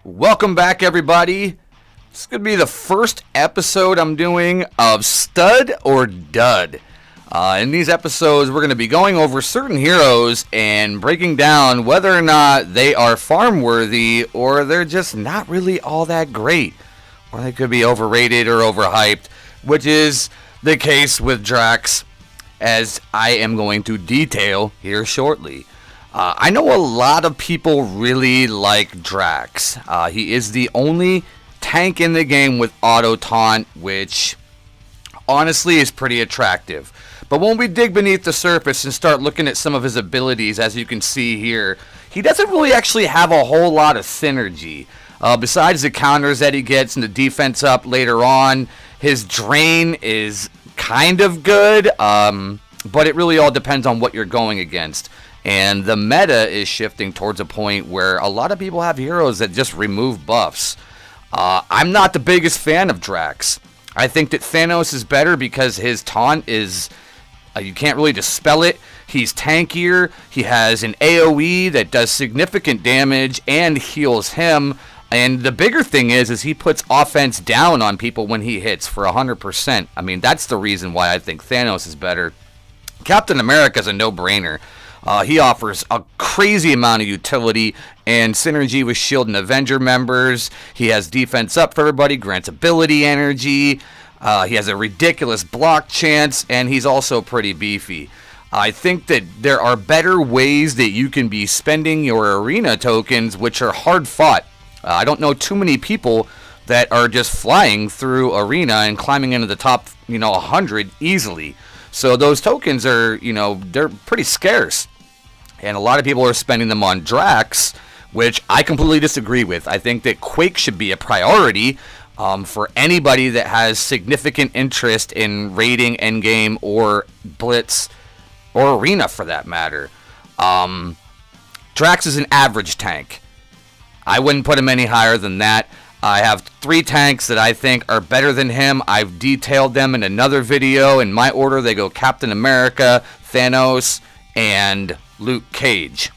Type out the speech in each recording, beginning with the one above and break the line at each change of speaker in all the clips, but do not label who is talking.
Welcome back, everybody. This is going to be the first episode I'm doing of Stud or Dud. In these episodes, we're going to be going over certain heroes and breaking down whether or not they are farm worthy or they're just not really all that great. Or they could be overrated or overhyped, which is the case with Drax, as I am going to detail here shortly. I know a lot of people really like Drax. He is the only tank in the game with auto taunt, which honestly is pretty attractive. But when we dig beneath the surface and start looking at some of his abilities, as you can see here, he doesn't really actually have a whole lot of synergy. Besides the counters that he gets and the defense up later on, his drain is kind of good, but it really all depends on what you're going against. And the meta is shifting towards a point where a lot of people have heroes that just remove buffs. I'm not the biggest fan of Drax. I think that Thanos is better because his taunt is, you can't really dispel it. He's tankier. He has an AoE that does significant damage and heals him. And the bigger thing is he puts offense down on people when he hits for 100%. I mean, that's the reason why I think Thanos is better. Captain America is a no-brainer. He offers a crazy amount of utility and synergy with S.H.I.E.L.D. and Avenger members. He has defense up for everybody, grants ability energy. He has a ridiculous block chance, and he's also pretty beefy. I think that there are better ways that you can be spending your arena tokens, which are hard fought. I don't know too many people that are just flying through arena and climbing into the top, 100 easily. So those tokens are, they're pretty scarce. And a lot of people are spending them on Drax, which I completely disagree with. I think that Quake should be a priority for anybody that has significant interest in raiding endgame or Blitz or Arena for that matter. Drax is an average tank. I wouldn't put him any higher than that. I have 3 tanks that I think are better than him. I've detailed them in another video. In my order, they go Captain America, Thanos, and Luke Cage.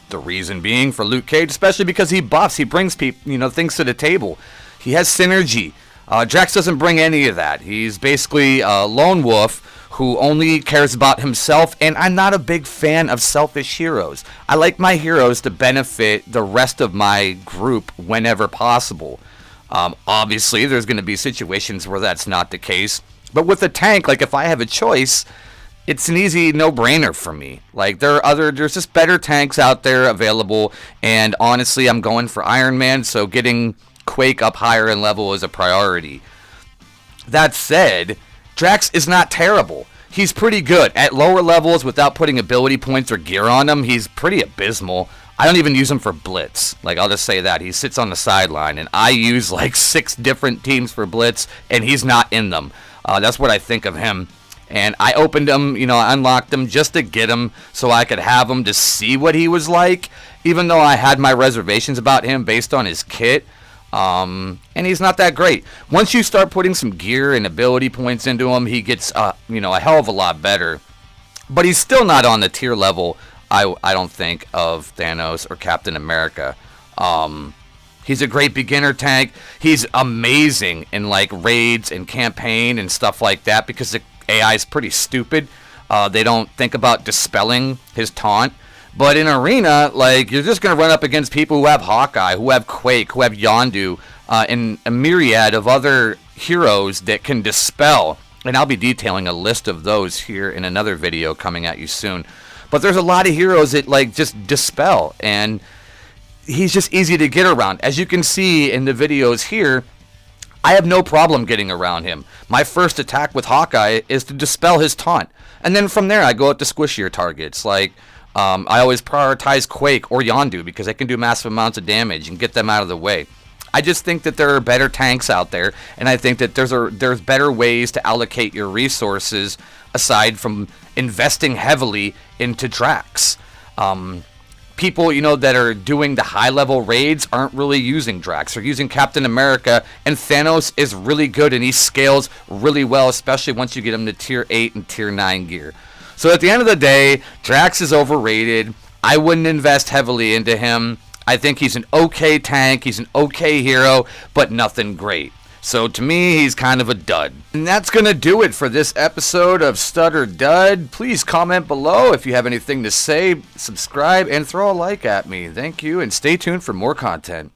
The reason being for Luke Cage, especially because he buffs, he brings people, things to the table. He has synergy. Drax doesn't bring any of that. He's basically a lone wolf who only cares about himself, and I'm not a big fan of selfish heroes. I like my heroes to benefit the rest of my group whenever possible. Obviously, there's going to be situations where that's not the case, but with a tank, like if I have a choice, it's an easy no-brainer for me. Like there's just better tanks out there available, and honestly, I'm going for Iron Man, so getting Quake up higher in level is a priority. That said, Drax is not terrible. He's pretty good. At lower levels, without putting ability points or gear on him, he's pretty abysmal. I don't even use him for Blitz. Like, I'll just say that. He sits on the sideline, and I use like 6 different teams for Blitz, and he's not in them. That's what I think of him. And I opened him, I unlocked him just to get him so I could have him to see what he was like, even though I had my reservations about him based on his kit. And he's not that great. Once you start putting some gear and ability points into him, he gets, a hell of a lot better. But he's still not on the tier level, I don't think, of Thanos or Captain America. He's a great beginner tank. He's amazing in, like, raids and campaign and stuff like that because the AI is pretty stupid. They don't think about dispelling his taunt. But in Arena, like, you're just going to run up against people who have Hawkeye, who have Quake, who have Yondu, and a myriad of other heroes that can dispel. And I'll be detailing a list of those here in another video coming at you soon. But there's a lot of heroes that, like, just dispel. And he's just easy to get around. As you can see in the videos here, I have no problem getting around him. My first attack with Hawkeye is to dispel his taunt. And then from there, I go up to squishier targets, like... I always prioritize Quake or Yondu because they can do massive amounts of damage and get them out of the way. I just think that there are better tanks out there, and I think that there's better ways to allocate your resources aside from investing heavily into Drax. people, that are doing the high-level raids aren't really using Drax. They're using Captain America, and Thanos is really good, and he scales really well, especially once you get him to Tier 8 and Tier 9 gear. So at the end of the day, Drax is overrated. I wouldn't invest heavily into him. I think he's an okay tank, he's an okay hero, but nothing great. So to me, he's kind of a dud. And that's going to do it for this episode of Stud or Dud. Please comment below if you have anything to say, subscribe, and throw a like at me. Thank you, and stay tuned for more content.